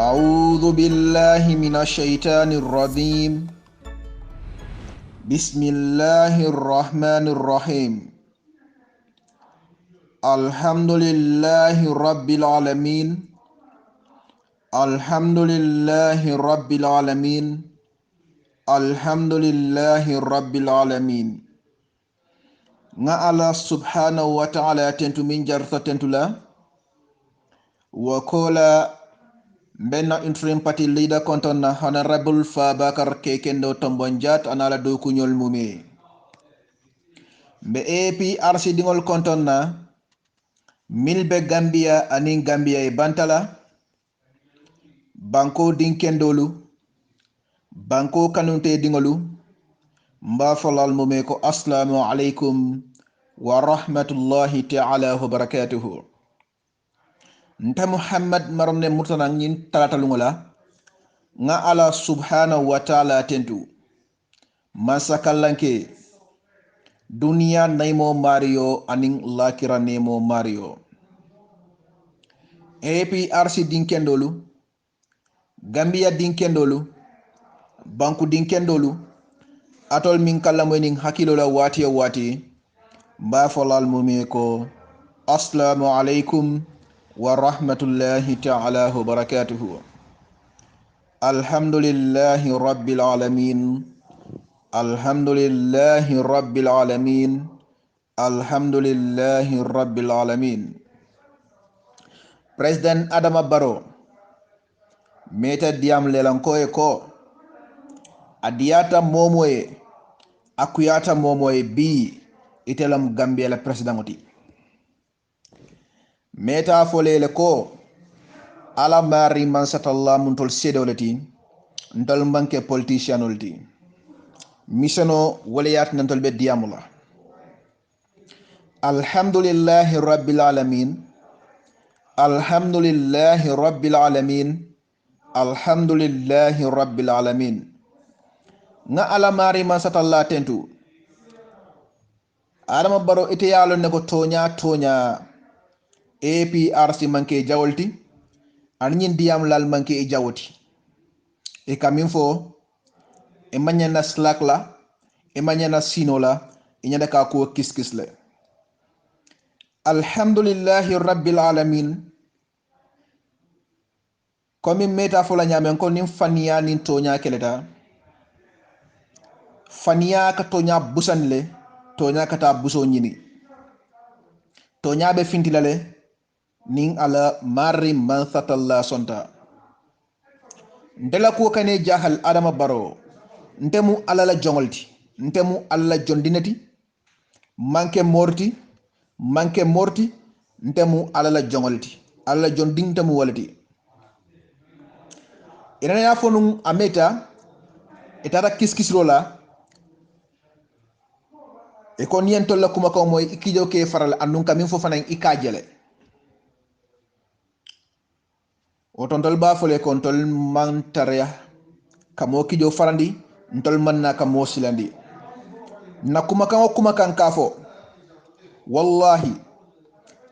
أعوذ بالله من الشيطان الرجيم. بسم الله الرحمن الرحيم. الحمد لله رب العالمين. الحمد لله رب العالمين. الحمد لله رب العالمين. Nga Allah subhanahu wa ta'ala tentu min jarta tentula wa kola benna interim party leader konton na honorable Fabakar Kekendo Tombonjat anala do kunyol mume be APRC dingol konton na milbe Gambia anin Gambia e bantala banko dinkendolu banko kanunte dingolu mba folal mume ko assalamu alaikum wa rahmatullahi ta'ala wa barakatuhu. Nta Muhammad marone murtana ngin talatalungola nga ala subhanahu wa ta'ala tentu masakalanke dunia naimo mario aning lakira nemo mario APRC dinkendolu Gambia dinkendolu banku dinkendolu atol min kala moning hakilo la wati mba folal mumi ko assalamu alaikum wa rahmatullahi ta'ala wa barakatuhu. Alhamdulillahi rabbil alamin. Alhamdulillahi rabbil alamin. Alhamdulillahi rabbil alamin. President Adama Barrow meta diam lelankoye ko adiyata momoye akuyata momoye bi itelam Gambia la president oti meta folele ko ala mari man satalla muntol sedolati ntol manke politician olti missiono waliyat nantol be diamula. Alhamdulillahi rabbil alamin. Alhamdulillahi rabbil alamin. Alhamdulillahi rabbil alamin. Nga ala mari man satalla tentu Adama Barrow ite yalo ne ko tonya APRC manke jawolti anyin diam lal manke e jawoti e kamin fo e manyana slack la e manyana sino la e nyada ka ko kiskis le. Alhamdulillahi rabbil alamin. Komi meta fo la nyamen ko nim faniya nin tonya keleta faniya ka tonya busanle tonya kata buso nyini tonya be fintilale ning ala mari man satalla sonta ndela ko kane jahal Adama Barrow ntemu ala la jongolti ntemu alla jondinati manke morti ntemu ala la jongolti alla jondintemu walati ina ya fonu ameta etara kiskisrola e kon yentol la kuma ko moy ikijo ke faral annun kamin fo fanan ikajele o tontol ba fole kon tol man tarya kamo kijo farandi ntol manna kamo silandi na kuma kan kafo wallahi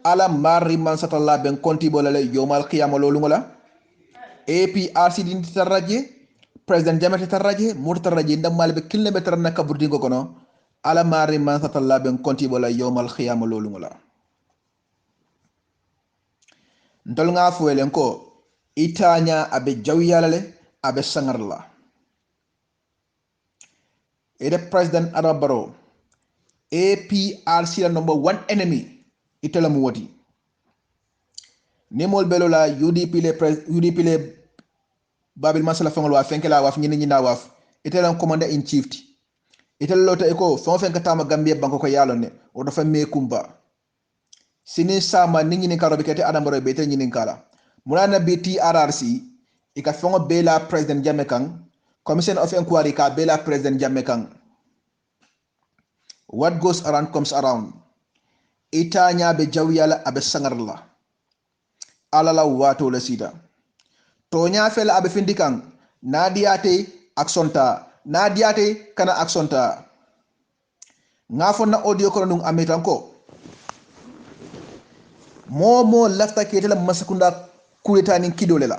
ala mari man satalla ben konti bolale yomal qiyam lolu ngola APRC din tarraje president jamati tarraje murtaraje ndam malbe kilne be tarna kaburdi go kono ala mari man satalla ben konti bolale yomal qiyam lolu ngola ntol nga fuelen ko itanya abe jawyalale abe sangarla ede president Adama Barrow APRC la number one enemy itala mu woti nimol belola UDP le babil masala fangol wa fenkela waf nyini na waf itala commander in chief itala lota eko fon fenka tama Gambia banko ko yalone o do fa me kumba sini sama ningi ni karobi kete Adama Barrow be te nyini kala mulana BTRRC ika fongo bela president Jammeh Kang commission of inquiry ka bela president Jammeh Kang. What goes around comes around. Itanya be jawyala abe sangarla alala wato la sida tonya fel abe findikang nadiate aksonta nadiate kana aksonta ngafo na audio ko nung ametanko momo lafta ketela masakunda kuleta nin kidole la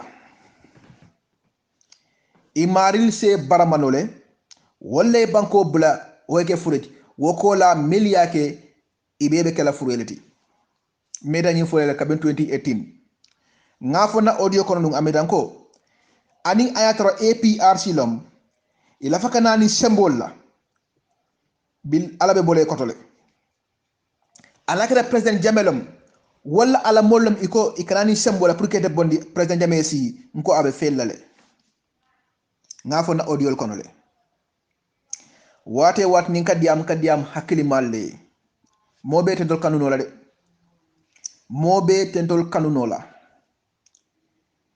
imaril se baramanole walla banko bula woke fureti wokola miliyake ibebe kala fureleti meda nyi furele kaben 2018 ngafo na audio kono dum amedan ko ani ayatara APRC lom ila fakana ni symbole la bil alabe bolé kotole alakada president jamelom wala ala mollom iko ikanani symbole pour que de bondi president jamé si nko abe fellale ngafo na audio kono le wate wat nin kadiyam hakkili malle mobe tentol kanuno la de mobe tentol kanuno la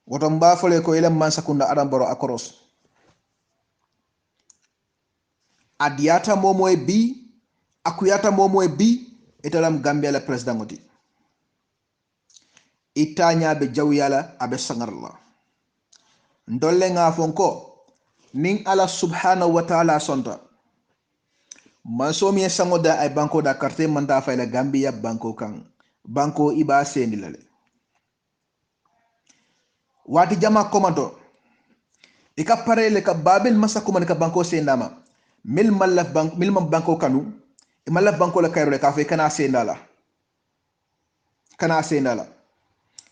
woto mba fole ko ele man sakunda adam baro akoros adiyata momo e bi akuyata momo e bi etalam gambia la president ngoti itanya be jawyala abe sangarla ndolle nga fonko nin ala subhanahu wa ta'ala sonta man so mi sangoda ay banko da carte manda fayla gambia banko kan banko iba sendi lale wati jama komando ika parele ka babel masa kuma ka banko sendama mil malaf bank mil mam banko kanu e malaf banko la kayro ka fe kana sendala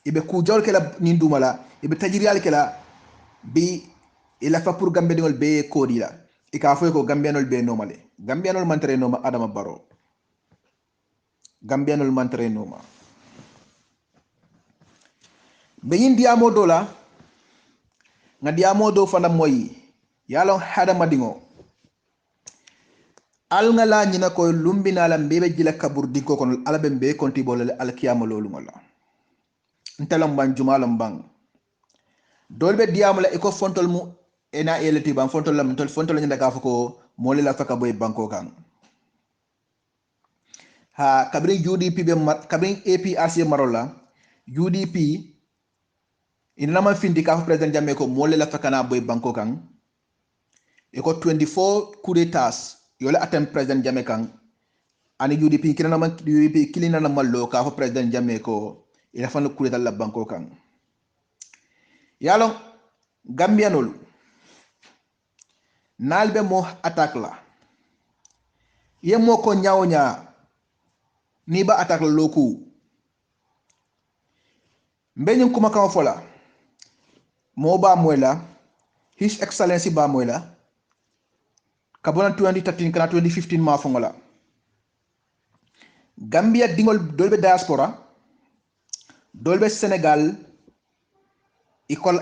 ibe ku jol kala nindumala ibe tajiriyal kala bi ila fa pour gambe dingol be kodi la ika fo ko gambianol be nomale gambianol mantre noma adama baro gambianol mantre noma be yindi amodo la ngadi amodo fana moyi yalon hada madingo al ngala nyina ko lumbina la mbebe jila kabur dinko kon alabe be konti bolale alkiyama lolu ngola ntalam ban jumalam bang dolbe diamula iko fontol mu ena eleti ban fontol lam tol fontol nyanda ka fako mole la faka boy banko kan ha kabri UDP be kabri APRC marola UDP inama findi ka president jamme ko mole la faka na boy banko kan iko 24 coup d'état yola atem president jamme kan ani UDP kilina na mallo ka president jamme ko ila fan coup d'état la banko kan yalon gambianol nalbe mo attaque la yemo ko nyawnya ni ba attaque la loku mbenyum kuma kan fola mo ba moyla his excellency ba moyla kabona 2013 kana 2015 ma fongola gambia dingol dolbe diaspora dolbe senegal ikol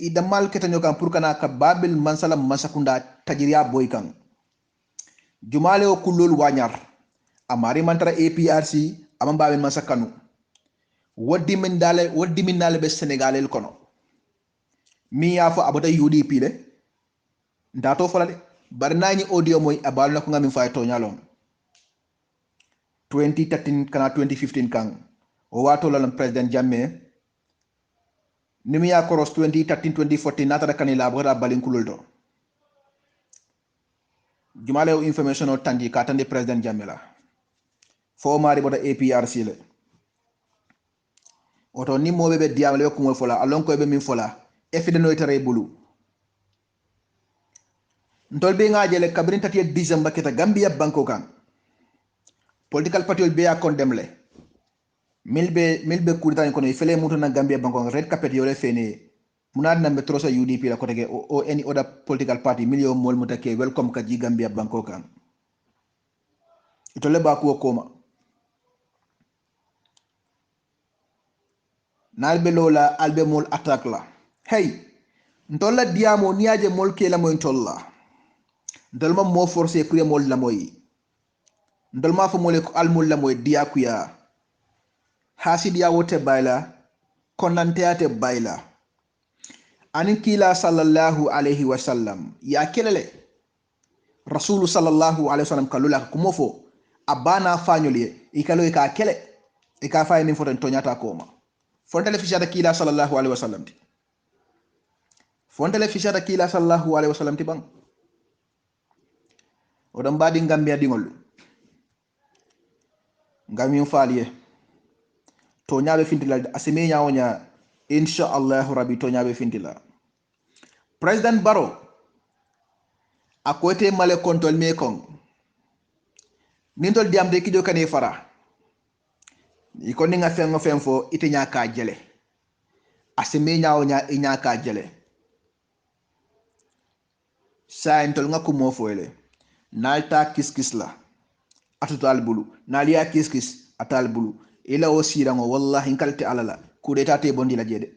idamal ketanyo kan pour kana ka babil mansala masakunda tajiriya boy kan jumale o kulul wanyar amari mantara APRC amam babil masakanu woddi min dale be senegalel kono mi ya fo abota UDP le ndato fola de bar nañi audio moy abal nako ngami fay to nyalon 2013 kana 2015 kan o wato la president jamme nimi ya koros 2013 2014 natara kanila abota balin kulul do jumale o information o tandi ka tandi president jamme la fo mari bota APRC le oto ni mobe be diamale ko mo fola alon ko be min fola efide no tare bulu ntol be ngajele kabrin tati december keta gambia banko kan political party be ya condemle milbe kurita ko no fele muto na gambia banko red carpet yole fene munad na metro sa UDP la ko tege o any other political party milio mol mutake welcome ka ji gambia banko kan itole ba ko koma nalbe lola albe mol attaque la hey ntolla diamo niaje mol ke la moy tolla ndalma mo forcer pour mol la moy ndalma fa mole ko almul la moy diakuya hasidiya wote bayla konanteate bayla anin kila sallallahu alayhi wa sallam ya kelele rasulu sallallahu alayhi wa sallam kalula kumofo abana fanyoli ikalo ka kele ika fay min foton tonyata koma fontale fishata kila sallallahu alayhi wa sallam fontale fishata kila sallallahu alayhi wa sallam ti bang odon badi gambia dingol ngami faaliye to nyaabe fintila asime nyaawonya insha Allah rabbi to nyaabe fintila President Barrow a kote male kontol me kon nintol diam de kijo kane fara iko ni nga fen fo ite nya ka jele asime nyaaw nya ka jele sa entol nga kumo foyle nalta kiskis la atutal bulu nalia kiskis atal bulu ila o sirango wallahi kalti alala kudeta te bondi la jede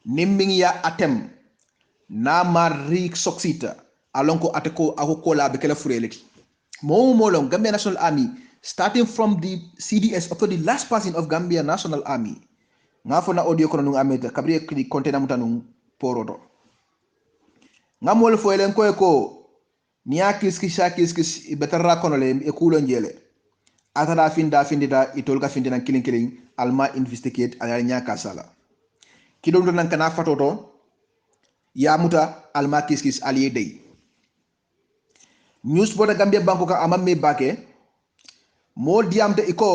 nimming ya atem na marik soksita alonko ateko ako kola be kala fureleti mo long Gambia National Army starting from the CDS up to the last person of Gambia National Army ngafo na audio kono nung ameta kabri kli kontena mutanung poroto ngamol fo elen ko niya kiskis betarra kono le e kulo njele atara findida itol ka findina killing alma investigate ala nya kasala kido nan kana fatoto ya muta alma kiskis aliye day news boda Gambia banko ka amamme bake mo diamte iko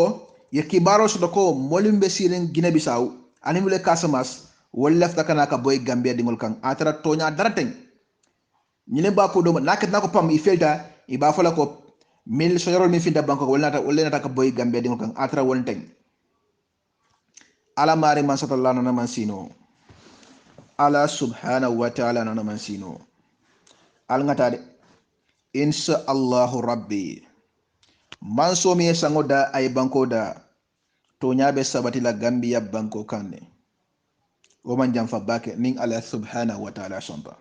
ye kibaro so ko molimbe siren Guinea Bissau animule Casamas wala lafta kana ka boy Gambia dingol kan atara tonya darateng ñine ba ko do nakat nako pam i felta i ba fala ko mil soyorol mi finda banko wala nata ka boy Gambia dingol kan atara won teng ala mari man sallallahu na man sino ala subhanahu wa ta'ala na man sino al ngata de insha Allah rabbi man so mi sangoda ay banko da to nyaabe sabati la Gambia banko kanne o man jam fa bake ning ala subhanahu wa ta'ala sonta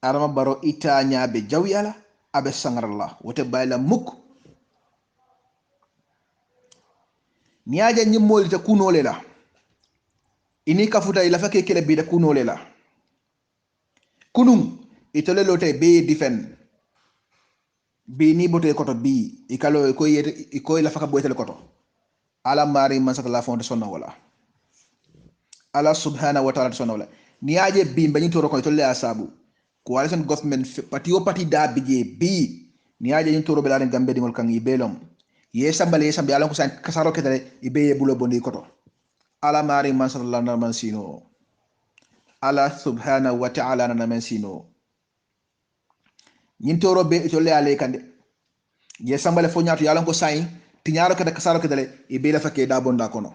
Adama Barrow ita nyaabe jawi ala abe sangaralla wote bayla muk niaja nyimol ta kunole la ini kafuta ila fake kele bi da kunole la kunum itole lote be difen bi ni bote koto bi ikalo ko yete ko ila faka boytel koto ala mari man satala fonde sonna wala ala subhanahu wa ta'ala sonna wala niaje bi mbani toro ko itole asabu coalition government parti da bije bi ni aje ñu toro belane Gambia dingol kan ibelom ye sambale alon ko san kasaro kedale ibeye bulo bondi koto ala mari man sallallahu alaihi man sino ala subhanahu wa ta'ala na man sino ñin toro be to le ale kande ye sambale fo ñaatu yalon ko sai tiñaro kedale kasaro kedale ibela fakke da bonda kono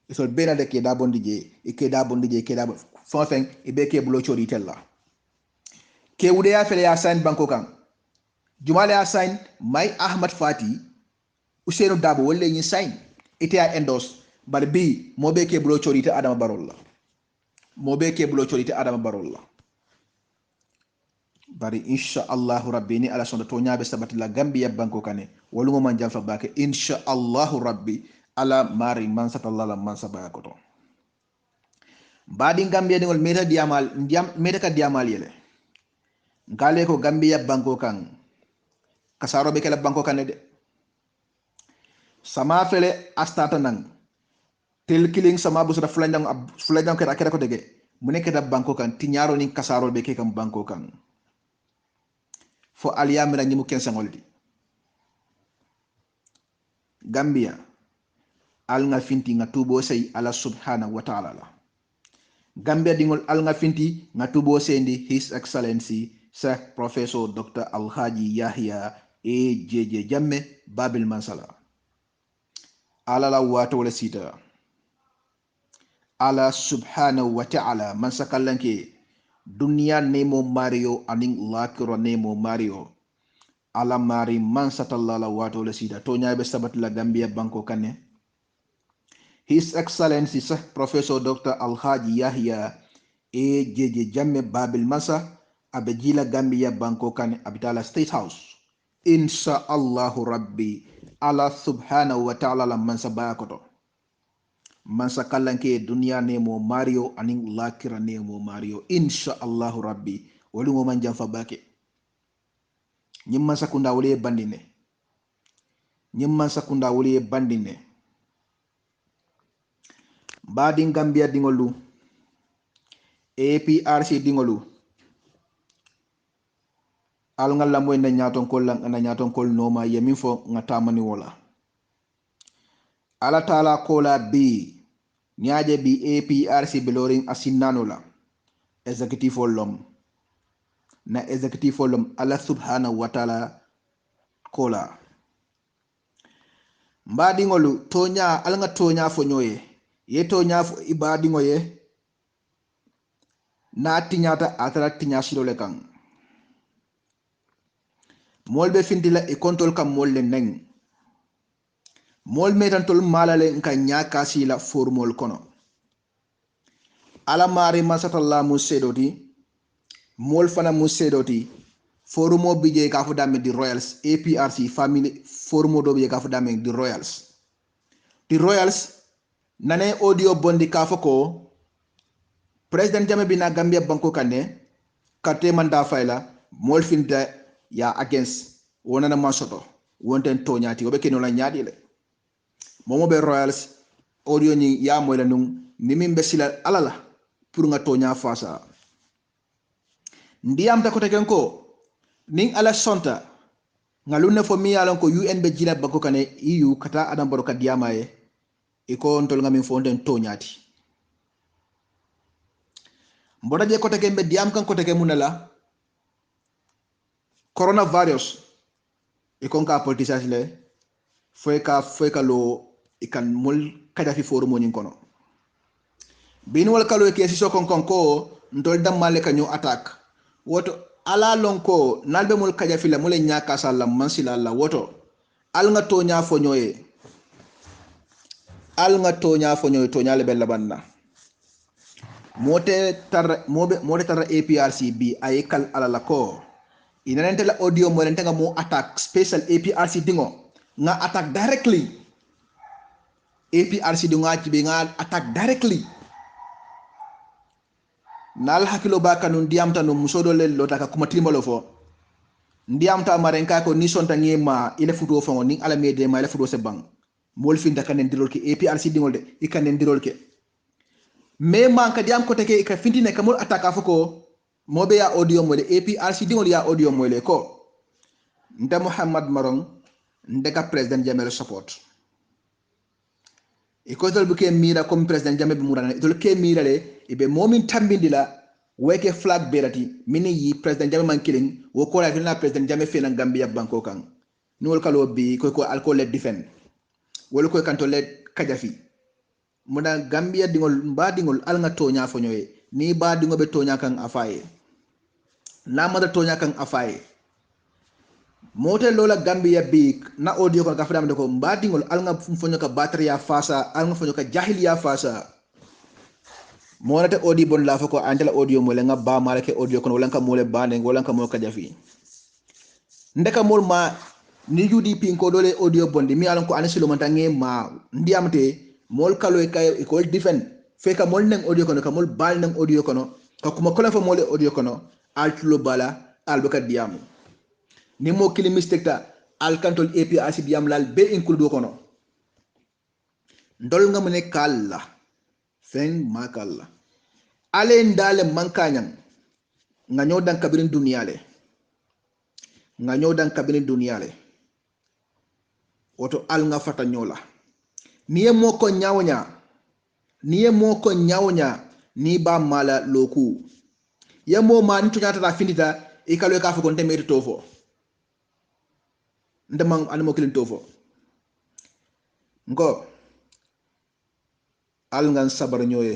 isol bena de ke da bondi je e ke da bondi je ke da fo fen ibe ke bulo chori tella ke wude ya fele ya sign banko kan jumale ya sign may Ahmad Fati Ousseynou Dabo wala ñi sign ite ya endorse bar bi mo be ke bulo chorite Adama Barrow la mo be ke bulo chorite Adama Barrow la bari insha Allah rabbi ni ala sonda to nyaabe sabati la Gambia banko kane wolu mo man jam fa bake insha Allah rabbi ala mari man satalla man sabaya ko to badi Gambia dingol meta ka diamal yele ngale ko Gambia banko kan kasaro be kala banko kan de sama fele astata nan tel killing sama bu sura fulandang kera ko dege mu nek da banko kan tiñaro ni kasaro be ke kam banko kan fo aliyamira ngi mu ken sangoldi Gambia al nga finti nga tubo sey ala subhanahu wa ta'ala la Gambia dingol al nga finti nga tubo sendi His Excellency Sheikh Professor Dr. Alhaji Yahya AJJ Jammeh Babil Mansala ala la wato wala sita ala subhanahu wa ta'ala man sakalanke dunia nemo Mario aning lakiro nemo Mario ala mari man satalla wato wala sita to nyaabe sabat la Gambia banko kanne His Excellency Sheikh Professor Dr. Alhaji Yahya AJJ Jammeh Babil Mansala abejila Gambia banko kan abitala State House insha Allahu rabbi ala subhanahu wa ta'ala la man sabakoto man sakalanke dunia nemo Mario aning lakira nemo Mario insha Allahu rabbi wali mo man jamfa bake nyimman sakunda wali bandine badin Gambia dingolu APRC dingolu al ngalla moy na nyaton kol noma yemin fo ngatamani wala ala taala kola bi nyaaje bi APRC beloring asinano la executive lom na executive lom Allah subhanahu wa ta'ala kola mbadi ngolu tonya alanga tonya fo nyoye ye tonya fo ibadi ngoye na tinyata atara tinya shirole kan molbe findila e control kam molle neng mol metan tol malale nka nyaka sila formol kono ala mari masatalla musedoti mol fana musedoti forumo bije ka fu dame di royals APRC family forumo do bije ka fu dame di royals nane audio bondi ka foko president Jammeh bina Gambia banko kanne kate manda fayla mol finta ya against wonana masoto wonten toñati obe keno la nyaadi le momo be royals audio ni ya moy la num mimi besila alala pour nga toña fasa ndiyam ta ko tegen ko ning ala sonta ngalune fo mi yalon ko UN be jina banko kane EU kata adam baro kadiyama e ko ntol ngamin fo wonten toñati mboda je ko tegen be diam kan ko tegen munala coronavirus ikon ka politicien le foy ka lo ikan mul kada fi forum woni kono bin wal kalo ke si so kon ko ndol dam male ka ñu attaque woto ala lon ko nalbe mul kaja fi la mul ñaka sallam man sila la woto al nga toña fo ñoye to ñale bella banna mote tar APRC bi ay kal ala la ko inanente la audio mo lente nga mo attack special APRC dingo nga attack directly APRC dingo ci bi nga attack directly nal hakilo ba kanun diamta no musodo le lota ka kuma timbalo fo ndiamta marenka ko ni sonta ngema ile futo fo ni ala mede ma ile futo se bang mol finta kanen dirol ke APRC dingol de ikanen dirol ke me manka diam ko teke ka fintine kamul attack afoko mobe ya audio mole APRC dingol ya audio mole ko nda Muhammad Marong ndeka president Jammeh support e ko dol buke mira comme president Jammeh bi murana dol ke mira le ibe momin tambindila weke flag berati mini yi president Jammeh man killing wo ko la na president Jammeh fe na Gambia banko kan ni wol kalo bi ko alcool le defend wol ko kanto le kajafi mona Gambia dingol mba dingol al nga tonya fo nyoy ni ba dingo be tonya kan afaye na mada tonya kan afaye motel lola Gambia big na audio ko ka fadam de ko mba dingol al nga fonyo ka batteria fasa al nga fonyo ka jahiliya fasa monate audio bon la fako antela audio mo le nga ba mala ke audio ko wala ka mole bane wala ka mo ka jafi ndeka mol ma ni UDP ko dole audio bondi mi alon ko anasilo man tange ma ndiamte mol kalo kay ko defend feka mol neng audio kono ka mol bal neng audio kono ka kuma kola fa mole audio kono altlo bala albaka diamu ni mo kili mistake ta al kantol APRC diam lal be include kono ndol nga mune kala fen makalla ale ndale mankanyang nga nyodan kabirin duniyale woto al nga fata nyola niye moko nyawnya ni ba mala loku ya mo ma ni tunyata ta findita e kalo ka fa kon temeti tofo ndemang animo kilin tofo ngo al ngan sabar nyoye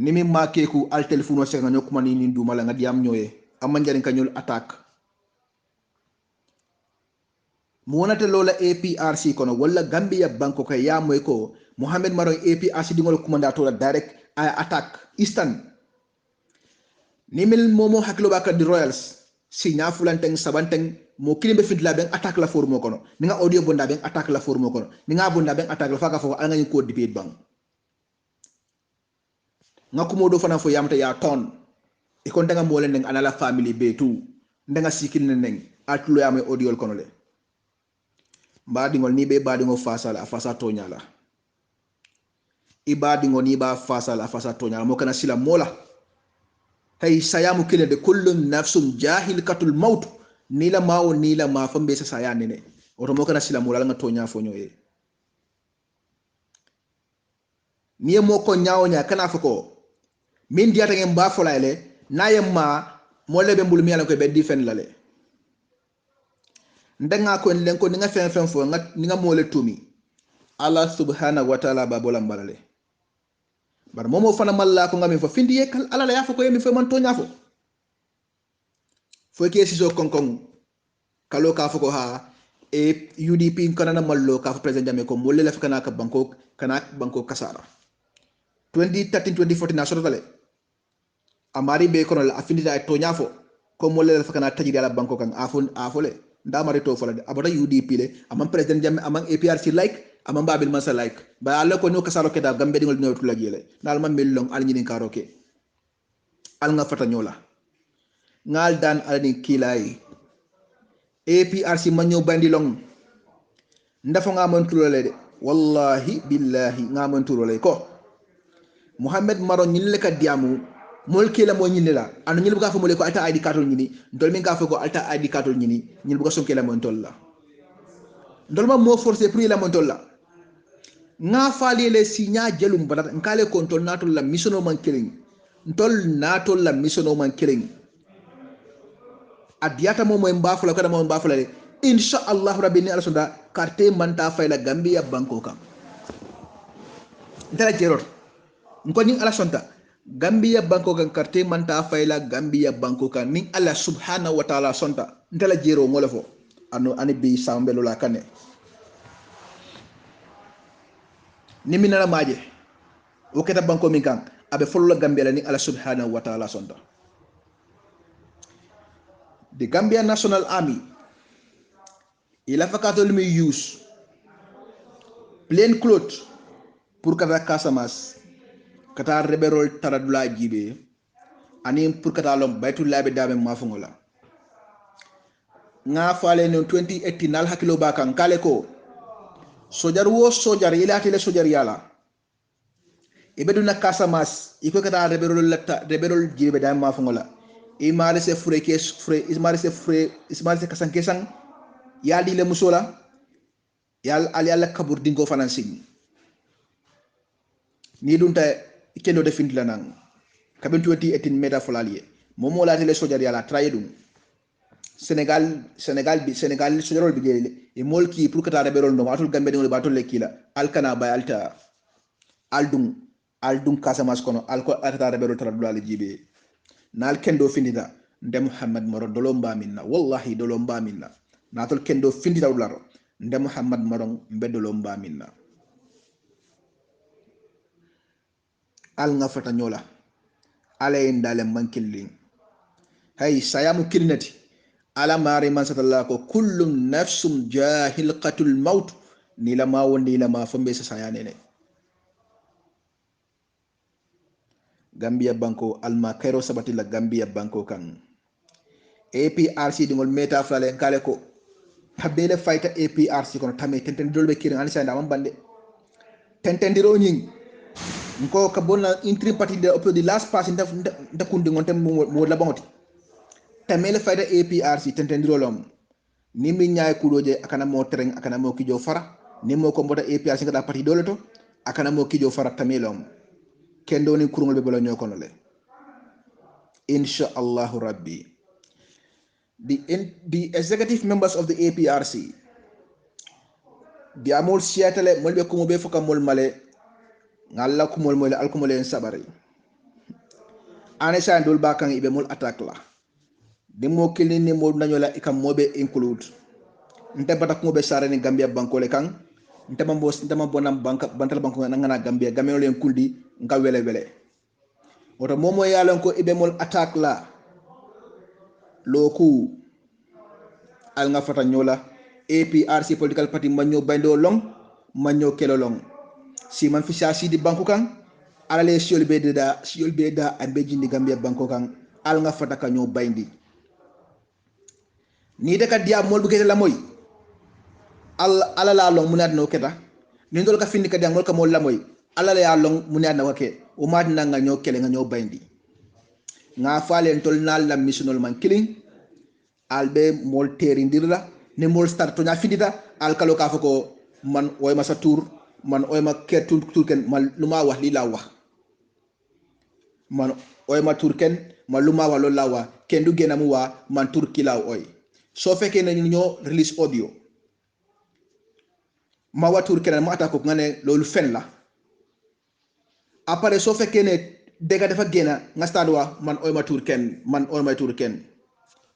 nimi makeku al telefono se nga nyokuma ni ndu mala nga diam nyoye amman jarin ka nyol attaque monate lola APRC kono wala Gambia banko ka ya moy ko Mohamed Marong APRC dingol kumanda to direct ay attaque instant nimel momo haklo baka di royals si nya fulanteng sabanteng mo kilimbe fitla ben attaque la formo kono ni nga audio bonda ben attaque la formo kono ni nga bonda ben attaque la faka fo al nga ko dipet bang nga kumo do fana fo yamta ya ton e kon nga mo len ndeng anala family be tout ndanga sikil neng atlo yamay audio kono le badingol ni be badingol fasa tonyala ibadingol ni ba fasa tonyala mo kana sila mola hay sayamu kile de kullu nafsun jahil katul maut nila ma fambe sa saya nene oto mo kana sila mola nga tonya fonyo e ni mo ko nyaawo nya kana fako min diata ngem ba folale nayem ma mo lebe mbul mi ala ko be difen lale ndenga ko len ko ninga fen fo ngat ninga mole tumi Allah subhanahu wa ta'ala ba bolam balale bar momo fana malla ko ngami fo findi yekal ala la yafo ko yemi fo man to nyafo fo ke siso konkon kalo ka fo ko ha e UDP kanana mallo ka fo president jame ko molle la kana ka banko kasara 2013 2014 na sotale amari be kono la affinita e to nyafo ko molle la kana tajiri ala banko kan afole ndamari to fola abata UDP le amam president jamme amam APRC like amam babil masa like ba alla ko no kasaro ke da gambe dingol no tula jele dal mam mellong al nyini karoke al nga fata nyola ngal dan al ni kilay APRC manyo bandi long ndafo nga mon tulole de wallahi billahi nga mon tulole ko Muhammad Maron ñin le ka diamu mol kila mo ñin la anu ñil bu ka fa mo le ko alta ID card ñini ndol min ka fa ko alta ID card ñini ñil bu ko sonke la mon tolla ndol ma mo forcer pour la mon tolla nga faali le signa jelum badat ngale kontol natol la misono man kelin ndol natol la misono man kelin adiyata mo moy mbafula ko da mo mbafula le insha Allah rabbi ni alasunda carte manta fayla Gambia banko kam ndala jerot ngoni alasonta Gambia banko kan carte manta fayla Gambia banko kan ni Allah subhanahu wa ta'ala sonta ndala jero ngole fo anu ani bi sambelo la kane ni minala maje o keta banko min kan abe follo Gambia la ni Allah subhanahu wa ta'ala sonta the Gambia National Army il a fait me use plain clothes pour kata Casamas kata reberol taradula jibe ani pour kata lom baytul labe dabe mafungola nga fale no 2018 nal hakilo bakan kale ko sojar wo sojar ilati le sojar yala ibeduna Casamas iko kata reberol jibe dabe mafungola imale se fure kes fure ismale se kasan kesan yaldi le musola yal ala kabur dingo financing ni dunta kendo de findila nang kabin 2018 meta folaliye momo la tele sojar yala trayedum Senegal sojarol bi jeli e molki pour kata reberol no watul gambe de batul le kila alkana bay alta aldum Casamance kono alko ata reberol taradula le jibe nal kendo findita nde Muhammad maro dolomba minna wallahi dolomba minna natol kendo findita ularo nde Muhammad marong mbe dolomba minna al nga fata nyola ala indale mankilling hay sayamu kilinati ala mari man satalla ko kullum nafsum jahilqatul maut ni la ma wondi la ma fambe sa sayanene Gambia banko alma kairo sabati la Gambia banko kan APRC dingol meta flale kale ko habele fighter APRC kono tame tenten dolbe kirin alisa ndam bande tenten diro nying nko ka bona intri party de opio di last pass nda kundi ngontem mo la bangoti tamele fighter APRC tenten diro lom ni mi nyaay kuloje akana mo tereng akana mo kijo fara ni mo ko mbota APRC ngada party doleto akana mo kijo fara tamelom kendo ni kurungol be bolo ñokono le insha Allah rabbi the executive members of the APRC bi amol siatale molbe ko mo be foka mol male ngalla ko mol mole alko mole en sabari ane sa ndol bakan ibe mol attack la de mo kelni ni mo nañola ikam mobe include nte batak mo be sare ni Gambia banko le kan ntama bonam banka bantal banko ngana Gambia gamelo len kuldi nga wele oto momo yalon ko ibe mol attack la loku al nga fata nyola APRC political party manyo bando long manyo kelo long si man fi sa di banko kan ala le siol be da ambe jindi Gambia banko kan al nga fata ka nyo bayndi ni de ka dia mol bu gete la moy ala la long munat no keta ni ndol ka findi ka dia mol ka mol la moy ala la ya long munat na wake o madna nga nyo kele nga nyo bayndi nga faale tol nal la missionol man killing albe mol terindirla ne mol start to nya findita al kalo ka fako man oy ma sa tour man oy ma kertu tour ken mal luma wax li la wax man oy ma tur ken ma luma wa lola wa ken du gena mu wa man tur kilaw oy so fekkee ne ñoo release audio ma wa tur keneen mu attaque ko nga ne loolu fen la après so fekkee ne dega dafa génna nga stade wa man oy ma tur ken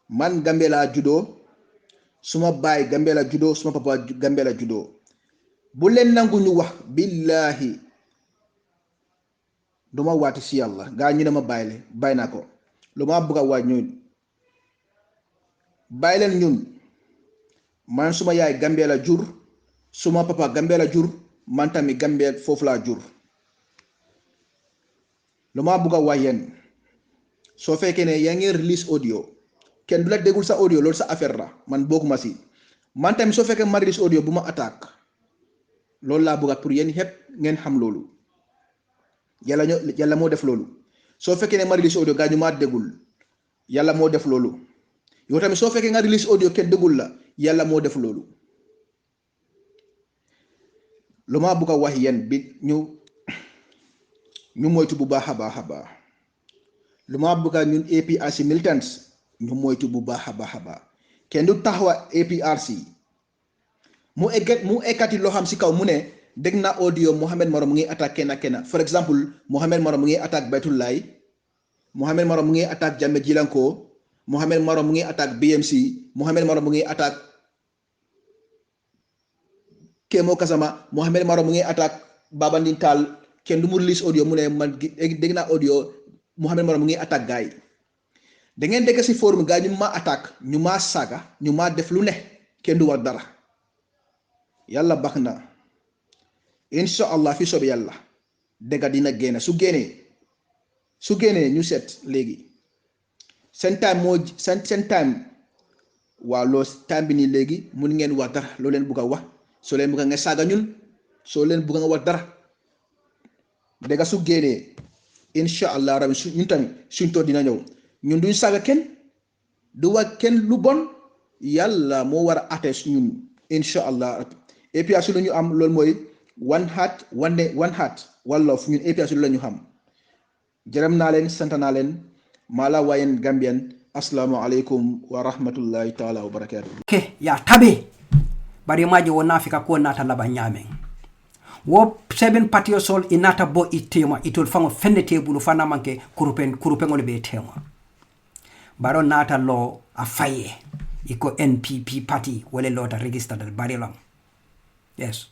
man Gambie la judo suma baay Gambie la judo suma papa Gambie la judo bu leen nangu ñu wax billahi duma waati si yàlla gaa ñu ne ma bàyyi naa ko lu ma bëgg a waaj ñun bàyyi leen ñun man suma yaay Gambie la jur suma papa Gambie la jur man tamit Gambie foofu laa jur lu ma bëgg a waaj yéen soo fekkee ne yaa ngi release audio kenn du la déggul sa audio loolu sa affaire la man bokkuma si man tamit soo fekkee ma release audio bu ma attaque loolu laa bëgg pour yéen xepp ngeen xam loolu yàlla moo def loolu soo fekkee ne ma release audio gaa ñu maa déggul yàlla moo def loolu yow tamit soo fekkee nga release audio kenn déggul la yàlla moo def loolu lu ma bëgg a wax yéen bi ñu moytu bu baax a baax lu ma bëgg a ñun APRC militants ñu moytu bu baax a baax kenn du taxawa APRC mu ekkati loo xam si kaw mu ne dégg naa audio Mohamed Maro mu ngi attaque kenn for exemple Mohamed Maro mu ngi attaque Baytullahi Mohamed Maro mu ngi attaque Jammeh Jilanko Mohamed Maro mu ngi attaque BMC Mohamed Maro mu ngi attaque Kemo Kasama Mohamed Maro mu ngi attaque Babanding Tall kenn du mu release audio mu ne man dégg naa audio Mohamed Maro mu ngi attaque gaay da ngeen dégg si forum gaay ñu ma attaque ñu ma saga ñu ma def lu ne kenn du wax dara yàlla baax na insha allah fi sobi yàlla dëgg dina génne su génnee ñu seet léegi seen time waaw loo time bi nii léegi mun ngeen wax dara loo leen bugg a wax soo leen bugg a nga saaga ñun soo leen bugg a nga wax dara dëgg su génnee insha allah rabbi ñun tamit suñ toog dina ñëw ñun duñ saaga kenn du wax kenn lu bon yàlla moo war a atte ñun insha allah et puis su lu ñu am loolu mooy one heart one love ñun APRC lu la ñu xam jërëm naa leen sant naa leen maa la wayen Gambian assalamu alaikum wa rahmatullahi taala wa barakatuh ke ya tabe bari maji wo nafika ko nata laba nyamen wo 7 patio sol inata bo itema itol fango fenne tebulu fana manke kurupen ngol be tema baro nata lo a faye iko NPP party wala lota registered bari lam yes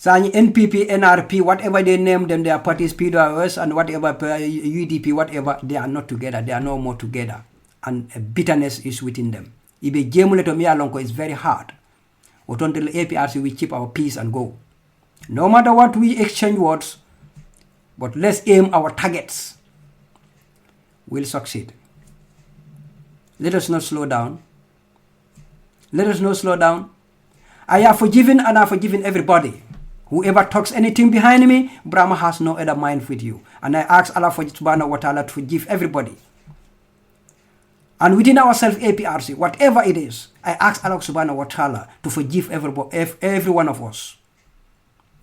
Sani NPP, NRP, whatever they name them, their parties, PWS and whatever, UDP, whatever, they are not together. They are no more together. And bitterness is within them. Ibe jemule to me alonko is very hard. Until APRC, we keep our peace and go. No matter what we exchange words, but let's aim our targets. We'll succeed. Let us not slow down. Let us not slow down. I have forgiven and I have forgiven everybody. Whoever talks anything behind me, Brahma has no other mind with you. And I ask Allah for subhanahu wa ta'ala to forgive everybody. And within ourselves, APRC, whatever it is, I ask Allah subhanahu wa ta'ala to forgive every one of us.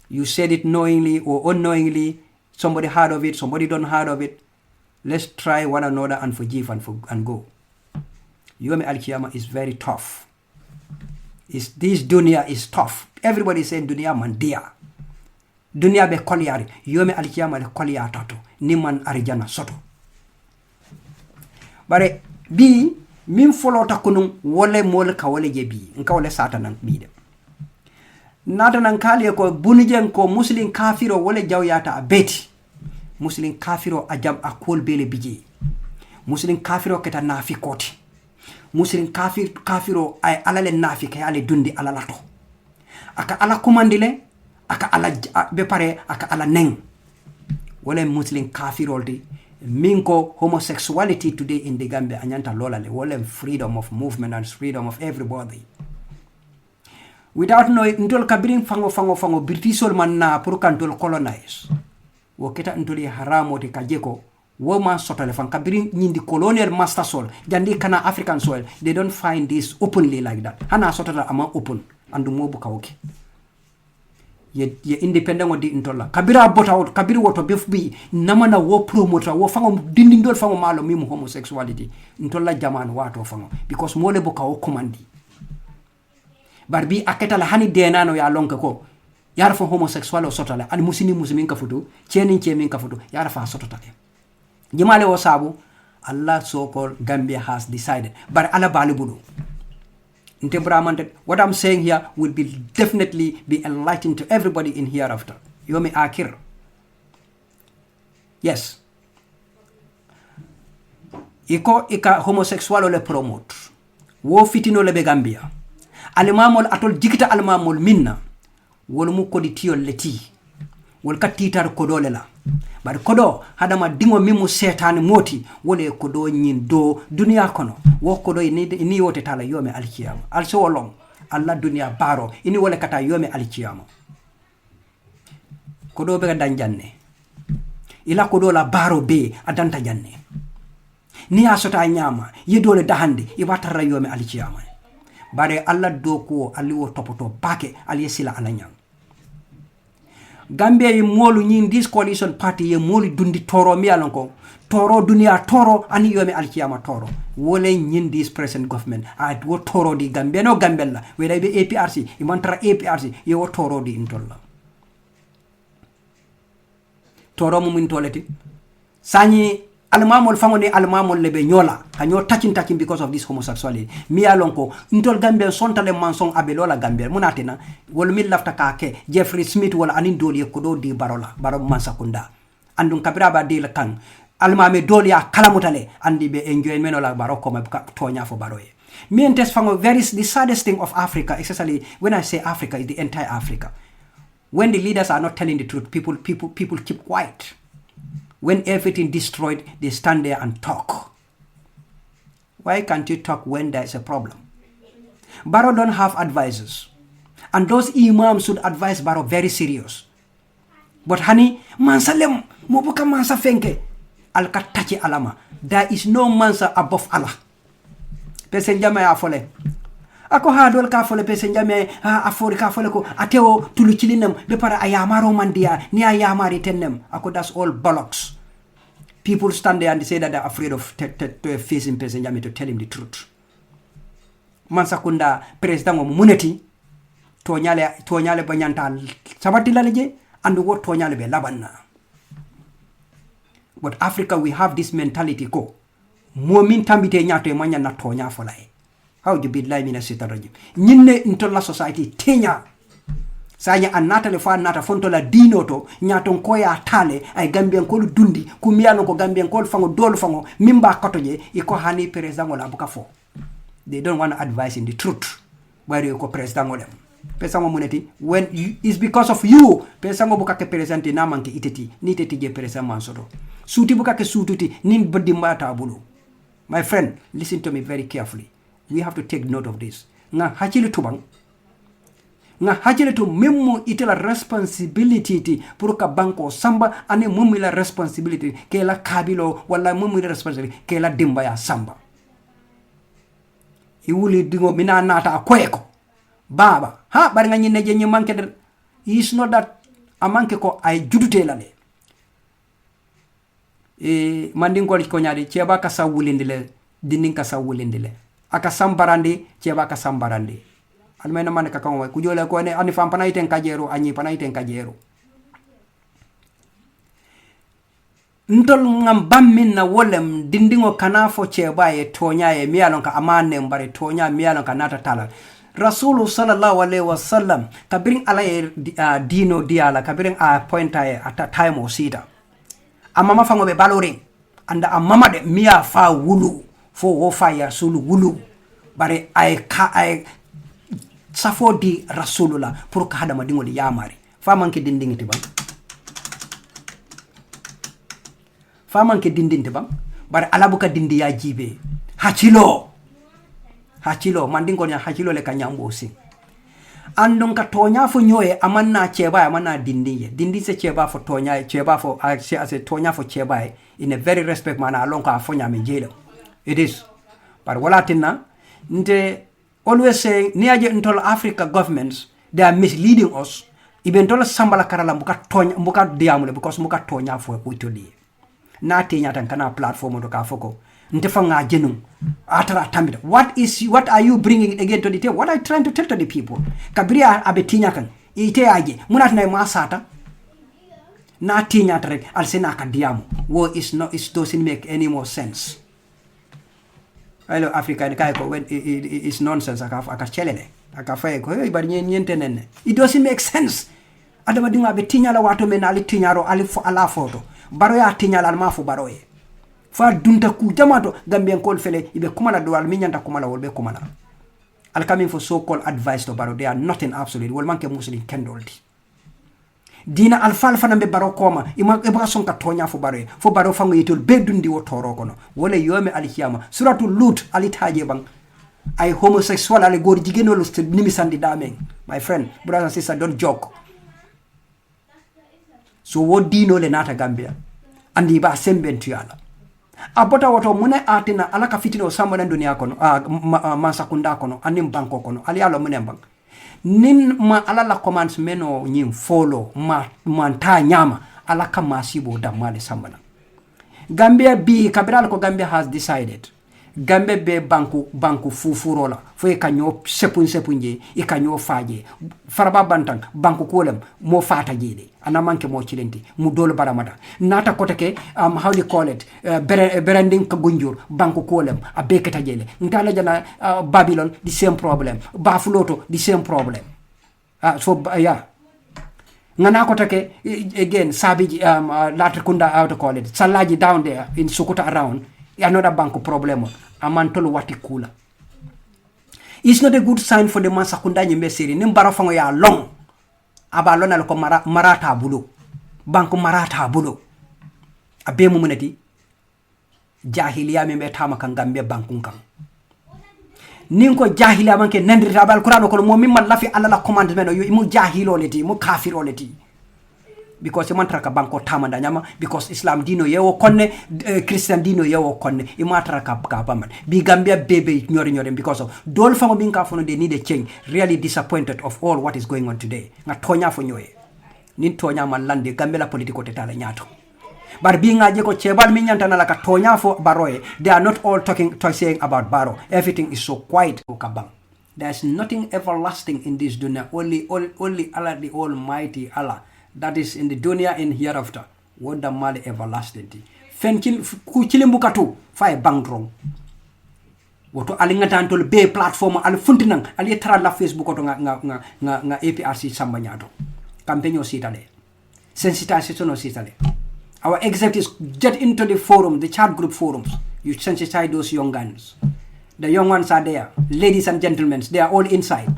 You said it knowingly or unknowingly, somebody heard of it, somebody don't heard of it. Let's try one another and forgive and go. Yom al-Qiyamah is very tough. This dunya is tough. Everybody is saying dunya man dia. Dunya be kolyari. Yome al-Qiyamah le kolya tato. Niman arijana soto. Bare bi min follow takunun wole mole ka wole je bi. Nka wole satanan bi de. Nata nan kali ko bunijen ko muslim kafiro wole jawyata abeti. Muslim kafiro ajam akol bele biji. Muslim kafiro keta nafikoti. Muslim kafiro ay alale nafika ale dundi alalato. Aka ala kumandile aka ala be pare aka ala neng wala muslim kafirolti minko homosexuality today in the Gambia anyanta lola le wala freedom of movement and freedom of everybody without knowing ndol kabirin fango Britishol man na pour kantol colonize wo keta ndoli haramo te kajeko wo man sotale fan kabirin nyindi colonial master soil jandi kana African soil they don't find this openly like that hana sotala ama open andu mobu kawke ye independent di intolla kabira bota kabiri woto befbi namana wo promoter wo fango dindindol fango malo mimu homosexuality intolla jaman wato fango because mole boka o commandi barbi aketala hani denano ya lonka ko yara fo homosexual o sotale an muslimin ka futu chenin ka futu yara fa sototale jimale o sabu Allah so-called Gambia has decided but ala balibulu what I'm saying here will be definitely be enlightened to everybody in hereafter. Yomi akir. Yes. Ika homosexual le promote. Wo fitino le be Gambia. Alimamol atol jikita alimamol minna. Wol mu kodi tiyol leti. Wol katitar kodole la. Bari kodo hadama dingo mimu setani moti wole kodo nyin do dunia kono wo kodo ini wote tala yome alkiyama also long alla dunia baro ini wole kata yome alkiyama kodo be danjanne ila kodo la baro be adanta janne ni asota nyama yedole dahande iwatara yome alkiyama bare alla doko ali wo topoto bake ali sila alanyang Gambia ye molu nyin this coalition party ye molu dundi toro mi alonko toro dunia toro ani yome alkiyama toro wole nyin this present government at wo toro di Gambia no Gambella weda be APRC imantara APRC ye wo toro di intolla toro mu min toleti sani almamol fangoni almamol lebe nyola kanyo touching because of this homosexuality mi alonko ntol Gambia sontale mansong abelola Gambia munatina wol mi lafta ka ke Jeffrey Smith wala anin doli ko do di barola baro mansakunda andun kabira ba de kan almame doli ya kalamutale andi be enjoy menola baro ko mabka tonya fo baroye me entes fango very the saddest thing of Africa especially when I say Africa is the entire Africa when the leaders are not telling the truth people keep quiet. When everything destroyed, they stand there and talk. Why can't you talk when there's a problem? Barrow don't have advisors. And those imams should advise Barrow very serious. But honey, mansalem, mubuka mansa fenke. Al-katachi alama. There is no mansa above Allah. Pesenjame afole. Ako hadol ka fole pesenjame afori ka fole ko ateo tuluchilinem be para ayamaro mandia ni ayamari tennem. Ako that's all bollocks. People stand there and say that they're afraid of facing pesenjame to tell him the truth. Mansakunda president mo muneti tonyale banyanta sabati laleje and what tonyale be labanna. But Africa we have this mentality ko mo min tambite nyato e manya na tonya folai. How do you be like mina sita rajim? Nyine intola society tenya. Sanya anata le fa nata fonto la dino to nyaton koya tale ay Gambian ko dundi kumiano ko Gambian ko fango dol fango mimba kotoje iko hani president wala buka fo. They don't want to advise in the truth. Where you ko president wala. Pesango muneti when it's because of you pesango buka ke president na manke iteti ni teti je president mansodo. Suti buka ke sututi nin bodimba tabulu. My friend, listen to me very carefully. We have to take note of this. Nga hachile tubang. Nga hachile tu memu itela responsibility ti puruka banko samba ane memu ila responsibility ke la kabilo wala memu ila responsibility ke la dimba ya samba. Iwuli dingo mina nata akweko. Baba. Ha bari nga nyine je manke der. It's not that amanke ko ay judute lale. Mandingo ko nyaade cheba ka sa wulindile dindin ka sa wulindile. Aka sambarandi cheba ka sambarandi almena man ka kanwa kujola ko ne ani fam panaiten kajero anyi panaiten kajero ntol ngam bammin na wolem dindingo kana fo cheba e tonya e mialon ka amane mbare tonya mialon ka nata tala Rasulu sallallahu alaihi wasallam kabirin ala dino diala kabirin a pointa e ata time o sita amama fango be balore anda amama de miya fa wulu fo wo faya sulu wulu bare ay safo di rasulullah pour ka hada madingo di yamari famanke dindingiti bam famanke dindinti bam bare alabuka dindi ya jibe hachilo mandingo nya hachilo le kanyambo si andon ka tonya fo nyoye amanna cheba amanna dindi se cheba fo tonya cheba fo as tonya fo cheba in a very respect mana alonka fo nyame jelo. It is. But walatina, nte always saying, near Africa governments, they are misleading us ibentola sambala karala mbuka diamule because muka tonya fo ko itoli na tenya tan kana platform do ka foko ntefa nga jenum atara tambita what are you bringing again to the table? What are you trying to tell to the people? Kabria abetinya kan ite aje munat na masata na tinya trek al sena ka diamu wo is not, it doesn't make any more sense. Hello Africa kai ko when it is nonsense aka chelele aka fay ko bari nyente nenne it doesn't make sense. Adama dinga be tinya la wato men ali tinyaro ali fo ala foto baro ya tinya la ma fo baro e fa dunta ku jamato gambien kol fele ibe kumala do al minyanta kumala wol be kumala al coming for so called advice to baro they are nothing absolute wol manke muslim kendoldi dina al fal fana be baro koma ima e ba son ka tonya fo baro fango yitol be dundi wo toro kono wala yomi al kiyama suratul lut ali taje bang ay homosexual ale gor jigeno lo nimi sandi dameng my friend brothers and sisters don't joke. So what dino le nata Gambia andi ba sembentu yala abota woto mune atina alaka fitino samana dunia kono masakunda kono anim banko kono ali alo mune bang nin ma alala commands meno nyim follow manta nyama alaka masibo damale samana Gambia bi kabral ko Gambia has decided Gambia be banku fufurola fo e kanyo sepunje e kanyo faje faraba bantang banku kolem mo fata jede ana manke mo cilenti mu dol baramata nata kotake how do you call it branding ka gunjur banku kolem a bekata jele ngala jana Babylon the same problem Bafuloto the same problem so yeah ngana kotake again Sabiji Latrikunda how to call it Salaji down there in Sukuta around another bank problem amantolo wati kula. It's not a good sign for the Masakunda Nyembesiri nimbara fango ya long abalona loko marata bulo banko marata bulo abe mumunati jahiliya membe tama kan Gambia bankun kan ninko jahiliya manke nandri tabal qur'an ko mo mimma lafi alla commandment yo mu jahilo leti mu kafiro leti because imantraka banko tamanda nyama because Islam dino yewo konne Christian dino yewo konne imatraka ka bamat bi Gambia bebe nyori because of dol fango binka fono they need a change really disappointed of all what is going on today nga tonya fo nyoye nin tonya man lande Gambia la politiko tetala nyato bar bi nga je ko chebal mi nyanta na la ka tonya fo baroe they are not all saying about baro everything is so quiet o kabang there's nothing everlasting in this dunya only Allah the almighty Allah that is in the dunya in hereafter what the mali everlasting fenkil ku cilimukatu fay bangdrong woto ali ngatantol be platform al funtinang ali tara la Facebook to nga APRC samba nyato campaign sitale sensitization sitale our executives get into the forum the chat group forums you sensitize those young guns the young ones are there ladies and gentlemen they are all inside.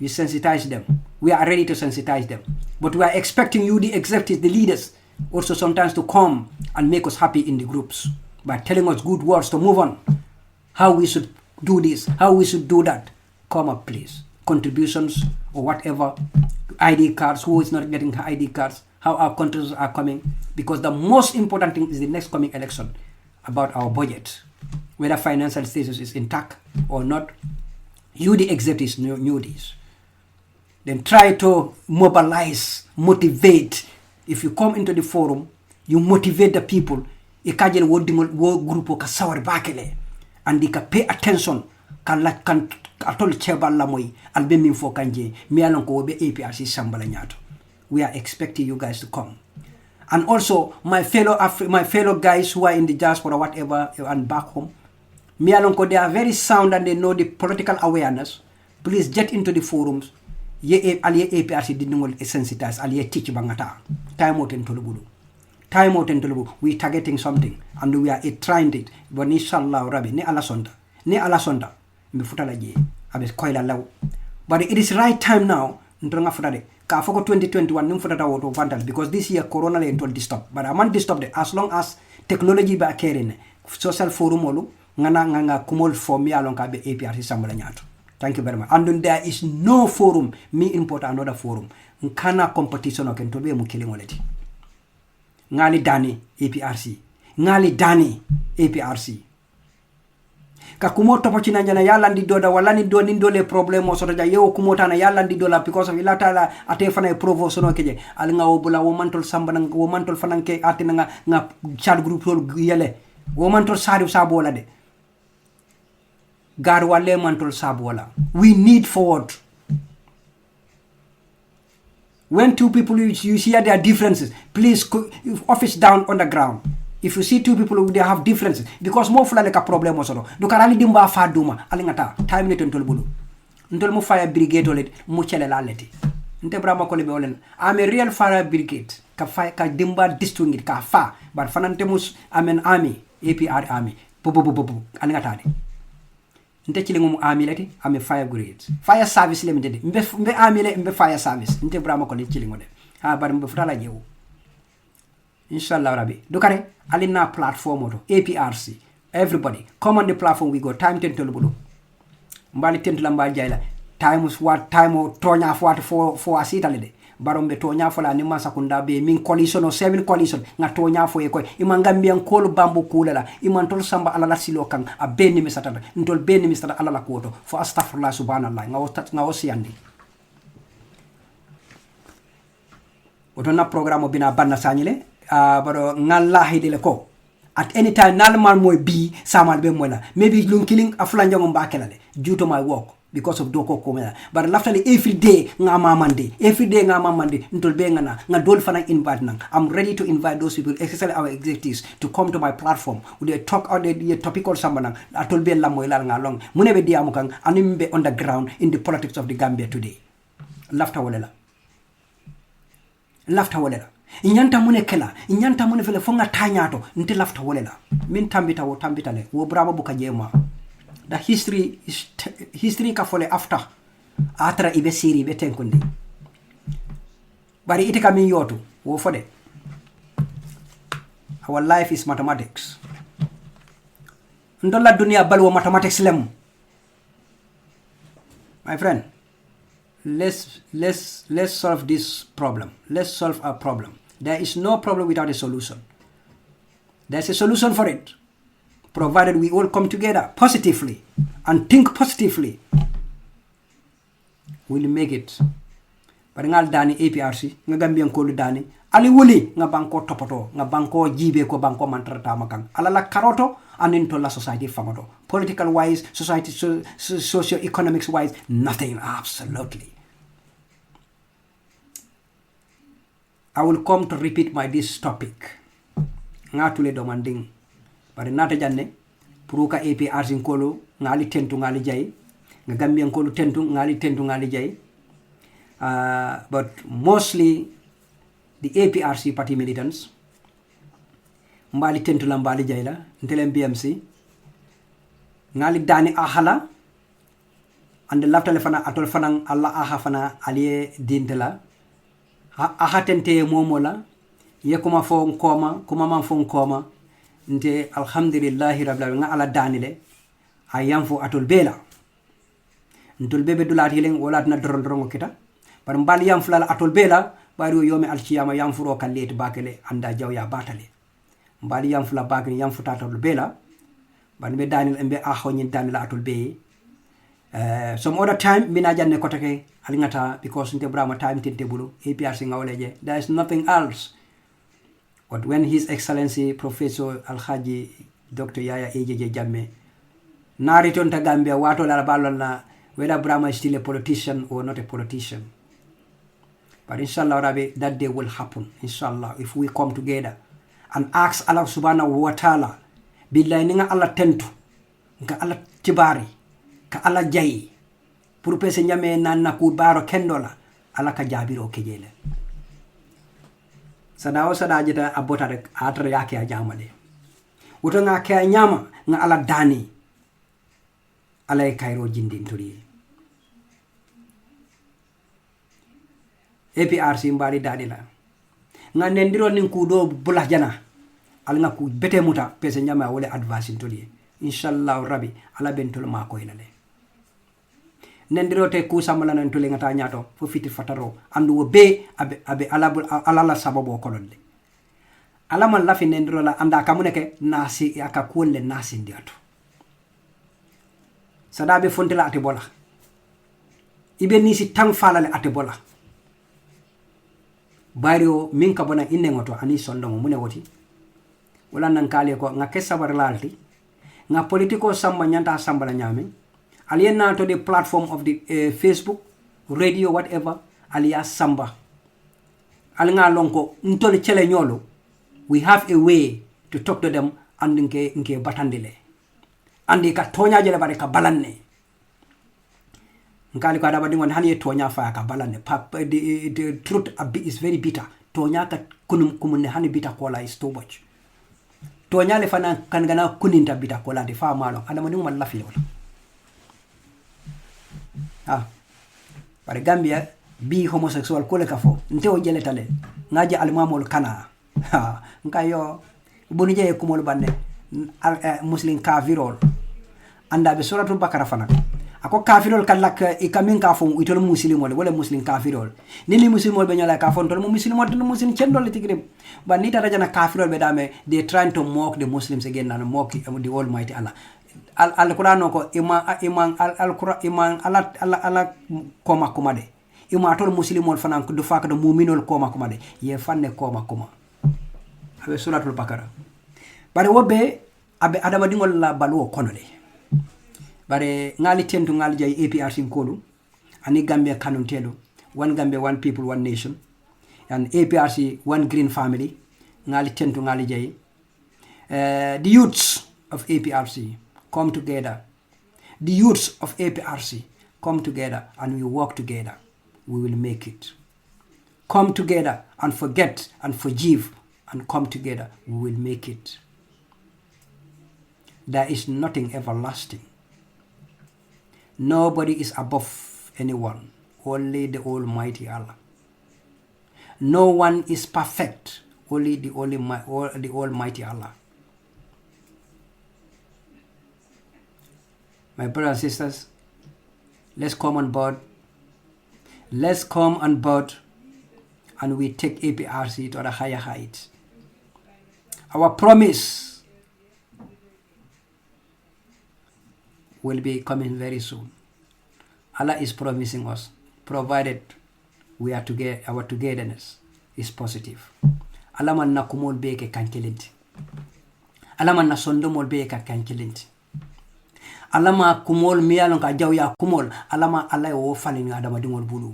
We sensitize them. We are ready to sensitize them. But we are expecting you, the executives, the leaders, also sometimes to come and make us happy in the groups by telling us good words to move on. How we should do this, how we should do that. Come up, please. Contributions or whatever. ID cards, who is not getting ID cards, how our countries are coming. Because the most important thing is the next coming election about our budget. Whether financial status is intact or not. You, the executives, knew this. Then try to motivate. If you come into the forum, you motivate the people. Ikajel wo group ka sawar bakele and they pay attention kan atol chebal la moy albe min fo kanje mi alon ko be APRC sambala nyato. We are expecting you guys to come. And also my fellow guys who are in the diaspora whatever and back home, mi alon ko they are very sound and they know the political awareness. Please get into the forums. Ye aliye APRC dinungol sensitize aliye teach bangata time out entolubu we targeting something and we are trying it but inshallah rabbi ne ala sonda mi futala je abe koyla law but it is right time now ndonga futade ka foko 2021 nim futata woto vandal because this year corona le told stop but aman stop it as long as technology ba kerene social forum olu ngana kumol for mi alon ka be APRC sambala nyato. Thank you very much. And then there is no forum. Me import another forum. Nkana competition oken to be mukilingoleti. Ngali Dani APRC. Ngali Dani APRC. ka kumo topo china jana yalla ndi doda wala ni do nin dole problem o soto ja yewo kumo tana yalla ndi dola because of ilata ate fana provo sono keje al nga wobula wo mantol samba nga wo mantol fana ke atina nga chat group tol yele wo mantol sadu sabola de gar wale mantol sabola. We need forward. When two people you see their differences, please office down on the ground. If you see two people they have differences, because more fulani ka problem osodo do karali dimba fa duma alingata time net ntol bulu ntol mu fire brigade olet mu chele la leti nte brama ko lebe olen am a real fire brigade ka fire ka dimba distinguish ka fa but fanante mus amen army APR army bu alingata de nte chile ngum army leti am a fire brigade fire service le mede mbe army le mbe fire service nte brama ko le chile ngode ha bar mbe futala jewu inshallah rabbi do kare alina platform oto APRC everybody come on the platform. We go time tentol bulu mbali tentula mbal jayla time was what time o tonya for asita lede barombe tonya fola ni masa kunda be min coalition o 7 coalition nga tonya fo e koy imangambia kolu bambu kulala imantol samba alala silo kan a benni misata ntol benni misata alala koto fo astaghfirullah subhanallah nga osiyandi otona programme bina banna sanyile baro ngalla hidele ko at any time nalmal moy bi samal be mola maybe lun killing afla njangom bakelale due to my work because of doko komela but laftali every day ngama mande ntol be ngana nga dol fana invite nang. I'm ready to invite those people, especially our executives, to come to my platform with a talk out the topical sambana atol be la moy la ngalong munebe diamu kan animbe on the ground in the politics of the Gambia today. Lafta wolela inyanta mune kela inyanta mune fele fonga tanyato nte lafta wolela min tambita le wo brama buka jema. The history ka fole after atra ibe siri be tenkundi bari ite ka min yotu wo fode. Our life is mathematics. Ndola dunia balwo mathematics lem. My friend, let's solve this problem. Let's solve our problem. There is no problem without a solution. There's a solution for it, provided we all come together positively and think positively. We'll make it. But ngal dani APRC nga Gambian ko dani ali wuli nga banko topoto nga banko jibe ko banko mantrata makang alala karoto and into la society famoto political wise, society socio-economics wise, nothing, absolutely. I will come to repeat this topic. Ngatule demanding. But nata janne puruka APRC nkolo ngali tentu ngali jay nga Gambia nkolo tentu ngali jay. But mostly the APRC party militants mbali tentu la mbali jay la ntelem BMC ngali dani ahala and laftale fana atol fana alla aha fana aliye dintela aha tente momola yekuma fo nkoma kuma man fo nkoma nte alhamdulillahi rabbil alamin ala danile ayam fo atol bela ntol bebe dulat hilen wala na doron kita par mbal yam fulala atol bela bari yomi alkiyama yam furo kallet bakele anda jaw ya batale mbal yam fula bakele yam futa atol bela ban be danil embe ahonyin danil atol be some other time mina janne kotake alingata because nte brama time tinte bulu APRC ngawleje. There is nothing else. But when His Excellency Professor Alhaji Dr. Yaya AJJ Jammeh na return to Gambia, wato la balona whether Brahma is still a politician or not a politician. But inshallah Rabbi, that day will happen. Inshallah, if we come together and ask Allah subhanahu wa ta'ala, billahi ninga Allah tentu, nga Allah tibari, ka Allah jayi, pour pese nyame na ku baro kendola, Allah ka jabiro kejele. Sada jita abota rek atra yake a jamale. Uto nga kaya nyama nga ala dani. Ala kairo jindin turi. APRC mbali dani la. Nga nendiro ninkudo bulah jana. Ala nga ku bete muta pese nyama wole advance turi. Inshallah Rabbi ala bentul mako ilale. Nendiro te ku samala nan tule ngata nyato fo fiti fataro andu be abe alala sababu kolonde alama lafi nendiro la anda kamuneke nasi akakulle nasi ndiato sadaɓe fontela ate bola iɓe ni si tan falale ate bola bayri o min ka bona innego to ani sondomo mune woti wala nan kale ko nga ke sabar lalti nga politiko samba nyanta samba la nyame aliena to the platform of the Facebook radio whatever aliya samba al nga lonko ntol chele nyolo we have a way to talk to them and nke batandile andi ka tonya jele bare ka balanne nkali ko adaba dingon hani tonya fa ka balanne the truth is very bitter tonya ka kunum kumunne hani bitter kola is too much tonya le fana kan gana kuninta bitter kola de fa malo adama dingon man lafi wala bare Gambia bi homosexual kole ka fo nte o jele tale ngaji almamol kana nkayo boni je kumol bande muslim kafirol anda be suratul bakara fana ako kafirol kalak ikamin ka fo itol muslimol wala muslim kafirol nili muslimol be nyala ka fo tol muslimol tol muslim cendol le tigre ba ni tata jana kafirol be dame they trying to mock the muslims again and mock the almighty Allah al qur'an ko iman al qur'an iman ala koma de ima tol muslimol fana ko do fakado mu'minol koma de ye fanne koma abe suratul bakara bare wobe abe adama dingol la baluo konole bare ngali tentu ngali jay APRC kolu ani Gambia kanun telo one Gambia one people one nation and APRC one green family ngali tentu ngali jay the youths of APRC come together the youths of APRC come together and we work together we will make it come together and forget and forgive and come together we will make it there is nothing everlasting. Nobody is above anyone. Only the Almighty Allah. No one is perfect. Only the Almighty Allah. My brothers and sisters, let's come on board. Let's come on board and we take APRC to a higher height. Our promise will be coming very soon. Allah is promising us, provided we are together, our togetherness is positive. Allah man na kumol beke kankelenti. Allah man na sondomol beke kankelenti. Allah ma kumol miyalon ka jawya kumol. Allah ma Allah wo falini adama dingol bulu.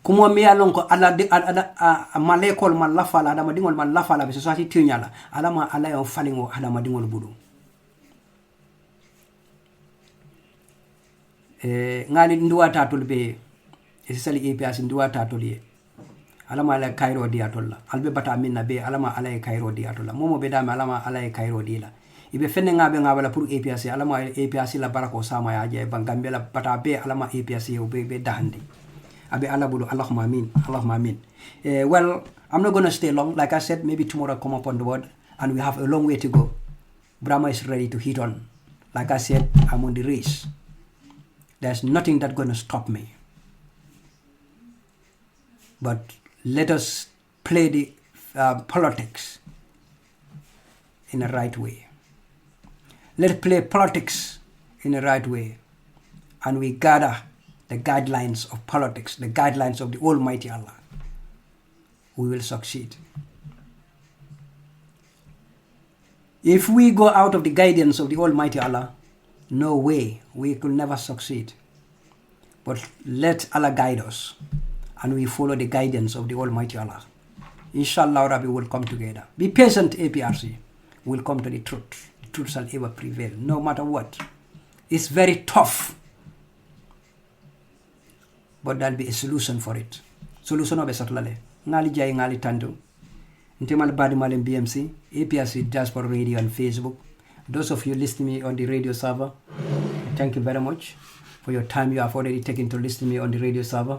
Kumo miyalon ko Allah malekol man lafala adama dingol man lafala be society tinyala. Allah ma Allah yo falingo adama dingol bulu. Ngali nduwa tatol be esali APRC nduwa tatol ye alama ala kairo di atolla albe bata minna be alama ala kairo di atolla momo be dama alama ala kairo di la ibe fenne ngabe ngabala pour APRC alama APRC la barako sama ya je bangambe la bata be alama APRC yo be dahandi abe ala bulu allahumma amin well I'm not going to stay long. Like I said, maybe tomorrow I'll come up on the board and we have a long way to go. Brahma is ready to hit on. Like I said, I'm on the race. There's nothing that's going to stop me. But let us play the politics in the right way. Let's play politics in the right way. And we gather the guidelines of politics, the guidelines of the Almighty Allah. We will succeed. If we go out of the guidance of the Almighty Allah, no way, we could never succeed. But let Allah guide us, and we follow the guidance of the Almighty Allah. Inshallah, Rabbi will come together. Be patient, APRC. We'll come to the truth. The truth shall ever prevail, no matter what. It's very tough, but there'll be a solution for it. Solution of Satlale. Ngali Jai Ngali Tandu. Ntemal Badi Malim BMC, APRC Diaspora Radio on Facebook. Those of you listening to me on the radio server, thank you very much for your time you have already taken to listen to me on the radio server.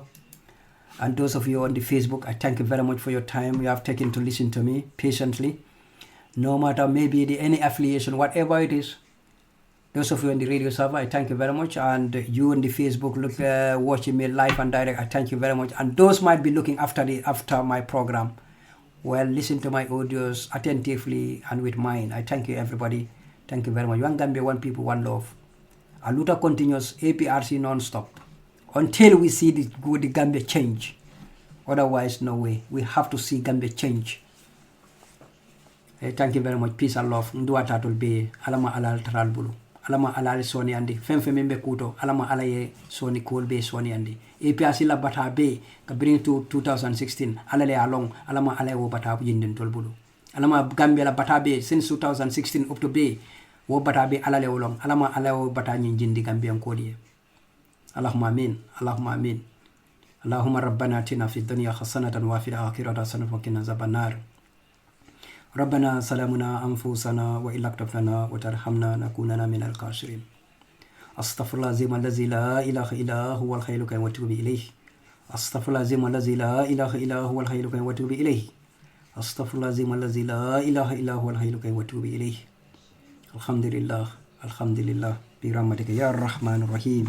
And those of you on the Facebook, I thank you very much for your time you have taken to listen to me patiently. No matter maybe any affiliation, whatever it is. Those of you on the radio server, I thank you very much. And you on the Facebook watching me live and direct, I thank you very much. And those might be looking after my program. Well, listen to my audios attentively and with mine. I thank you, everybody. Thank you very much. One Gambia, one people, one love. Aluta continues APRC non-stop until we see the Gambia change. Otherwise, no way. We have to see Gambia change. Thank you very much. Peace and love. Ndua tatul be alama alal taral bulu. Alama alal soni andi. Femfe membe kuto. Alama alaye soni cool be soni andi. APRC la bata be ka bring to 2016. Alale along. Alama alaye wo bata jinden tol bulu. Alama Gambia la bata be since 2016 up to be wo bata be alale wolong. Alama alaye wo bata jindi Gambia nkodi. Allahumma amin. Allahumma amin. Allahumma rabbana atina fid dunya hasanatan wa fil akhirati hasanatan wa qina azaban nar. ربنا سلامنا أنفسنا وإن لم وترحمنا نكوننا من الخاسرين أستغفر الله العظيم الذي لا إله إلا هو الحي القيوم وأتوب إليه أستغفر الله العظيم الذي لا إله إلا هو الحي القيوم وأتوب إليه أستغفر الله العظيم الذي لا إله إلا هو الحي القيوم وأتوب إليه الحمد لله برحمتك يا الرحمن الرحيم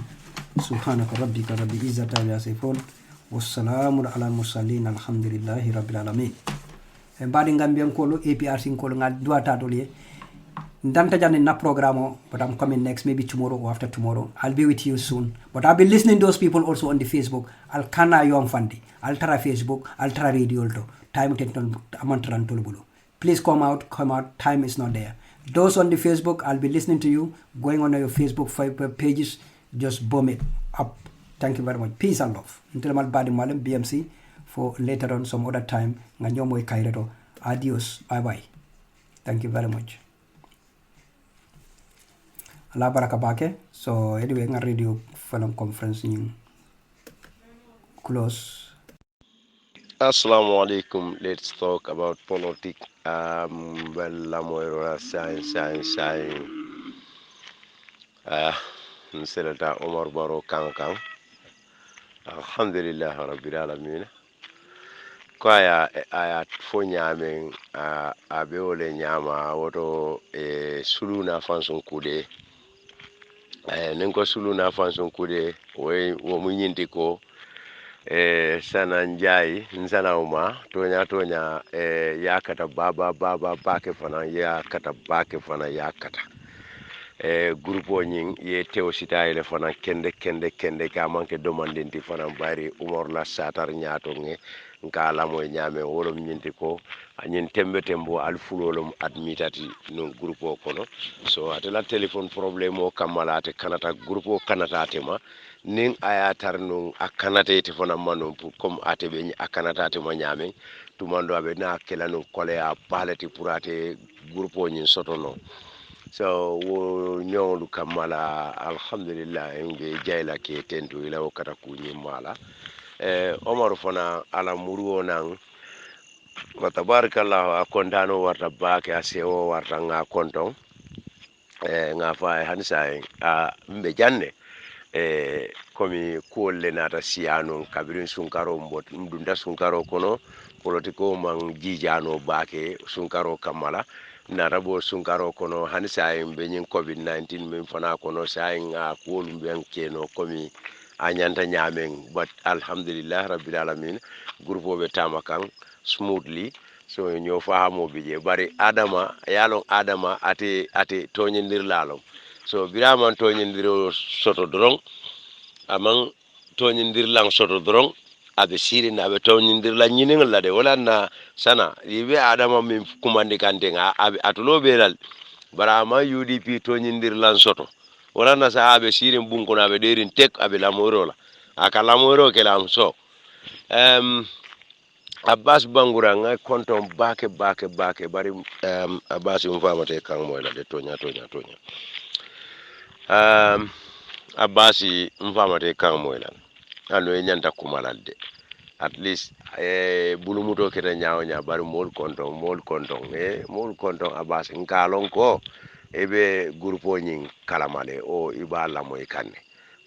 سبحانك ربك رب العزة عما يصفون والسلام على المرسلين الحمد لله رب العالمين mbadi Gambian kolo APRC kolo ngal duata dole ndanta jani na programo, but I'm coming next maybe tomorrow or after tomorrow. I'll be with you soon, but I'll be listening to those people also on the Facebook. I'll kana yom fandi I'll try Facebook, I'll try radio to time amantran tolbulu. Please come out, time is not there. Those on the Facebook, I'll be listening to you, going on your Facebook pages, just bomb it up. Thank you very much. Peace and love. Until mal badi malam BMC for later on some other time. Nganyomo kaireto. Adios. Bye bye. Thank you very much. Allah barakabake. So anyway, nga radio film conference in close. Assalamu alaikum. Let's talk about politics. Well, science. Senator Omar Baro Kankang. Alhamdulillah Rabbil Alamin. Kwaya aya fonya men abeole nyama woto suluna fanson kude nenko suluna fanson kude wo munyindi ko sana njai nsana uma tonya yakata baba bake fana yakata bake fana yakata groupe nyin ye teo sitayle fana kende ka manke domandinti fana bari umor la satar nyaato nge nka la moy nyame wolom nyinti ko anyin tembo alfulolum admitati no groupe kono so atela telephone problème o kamalate kanata groupe kanata tema nin ayatar no akanata te fana manon pour comme atebe akanata te mo nyame tumando abe na kela no kole a balati pour ate groupe nyin sotono so wo nyolu kamala alhamdulillah nge jayla ke tentu ila o kata ku nyimala Omar fana ala muruo nan wa tabarakallah akondano warta baake asewo warta nga konton nga fa hansa mbe janne komi kuolle nata siano kabirin sunkaro mbot mdunda sunkaro kono politiko man jijano baake sunkaro kamala narabo sunkaro kono hansa mbe nyin covid-19 min fana kono sa nga kuolum ben keno komi anyanta nyamen but alhamdulillah rabbil alamin groupe be tamakan smoothly so ño faamo bije bari adama yalon adama ate toñindir lalom so biraman toñindiro soto drong amang toñindir lang soto drong abe siri na abe toñindir la ñinin la de wala na sana yibe adama min kumandi kante nga abe atulo beral bara ma UDP toñindir lan soto wala na sa abe sirin bunko na abe derin tek abe lamoro la aka lamoro ke lam so Abbas Bangura nga konton bake bari Abbas mfamate kan moy la de tonya Abbas mfamate kan moy la ando e nyanta kumalalde at least bulumuto kete nyaaw nya bari mol konton Abbas nkalon ko ebe groupe nyin kalamale o ibala moy kanne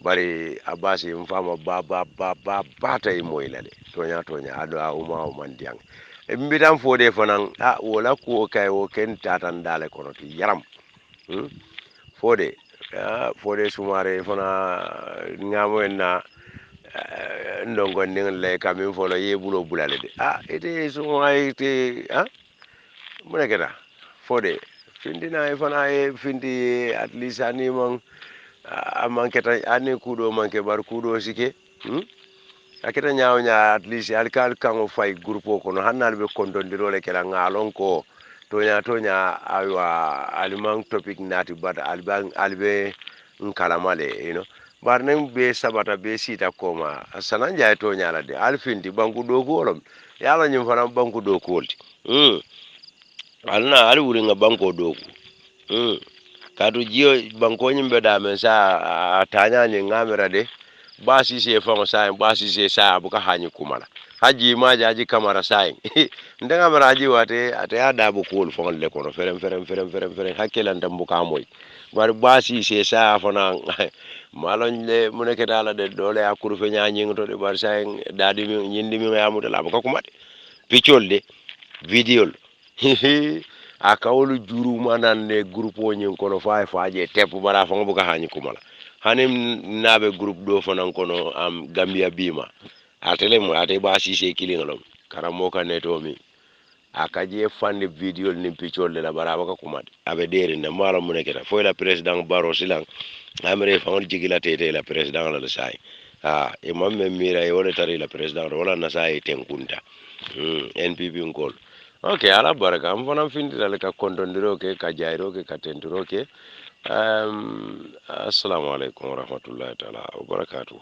bari Abbas mfama ba tay moy la de tonya ado a uma o mandiang mbitam fode fanan wala ko kay o ken tatan dale kono ti yaram fode sumare fana ngamo na ndongo le kamin folo yebulo bulale de ite sumay te muneketa fode findi na e fana e findi at least ani man a manketa ani kudo manke bar kudo sike akita nyaaw nya at least alkal kango fay groupe ko no hannal be kondondiro le kala ngalon ko tonya aywa alimang topic nati bad albe nkalamale bar nem be sabata be sita koma sanan jay tonya la de alfindi banku do golom yalla nyum fana banku do kolti alna ali wuri nga banko do kadu jio banko nyimbe da men sa tanya ni ngamera de basi se fango sai basi se sa buka hanyi kumala haji maji haji kamara sai ndanga mara haji wate ate ada bu kul fon le kono ferem hakela ndambu ka moy bar basi se sa fana malon le muneke dala de dole akuru fe nyanyi to de bar sai dadi mi nyindi mi yamu de la buka kumade picol de video akawolu juru manan ne groupe wonyin kono faaje tepu bara fango buka hanyi kumala hanim nabe groupe do fanan kono am Gambia bima atele mo ate ba sise kilingolom karamo ka neto mi akaje fande video ni picol de la baraba ka kumade abe dere na mala mo neketa fo la president Barrow silang amere fangol jigila tete la president la sai e mamme mira e wala tari la president wala na sai tenkunta NPP ngol okay ala baraka am fana findi la ka kondondiro ke ka jairo ke ka tendiro ke assalamu alaikum warahmatullahi taala wabarakatuh